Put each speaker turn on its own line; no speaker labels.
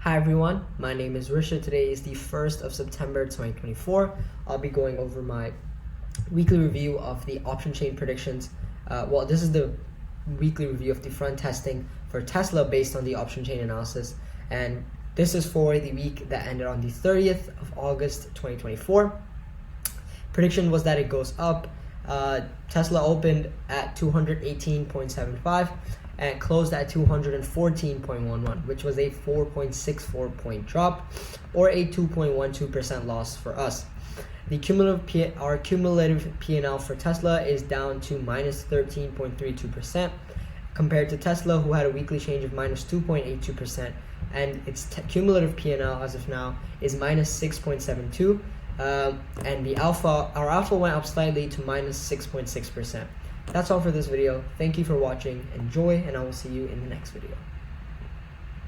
Hi everyone, my name is Risha. Today is the 1st of September 2024. I'll be going over my weekly review of the option chain predictions. This is the weekly review of the front testing for Tesla based on the option chain analysis, and this is for the week that ended on the 30th of August 2024. Prediction was that it goes up. Tesla opened at 218.75 and closed at 214.11, which was a 4.64 point drop or a 2.12% loss for us. Our cumulative P&L for Tesla is down to minus 13.32% compared to Tesla, who had a weekly change of minus 2.82%, and its cumulative P&L as of now is minus 6.72%. And our alpha went up slightly to minus 6.6%. That's all for this video. Thank you for watching. Enjoy, and I will see you in the next video.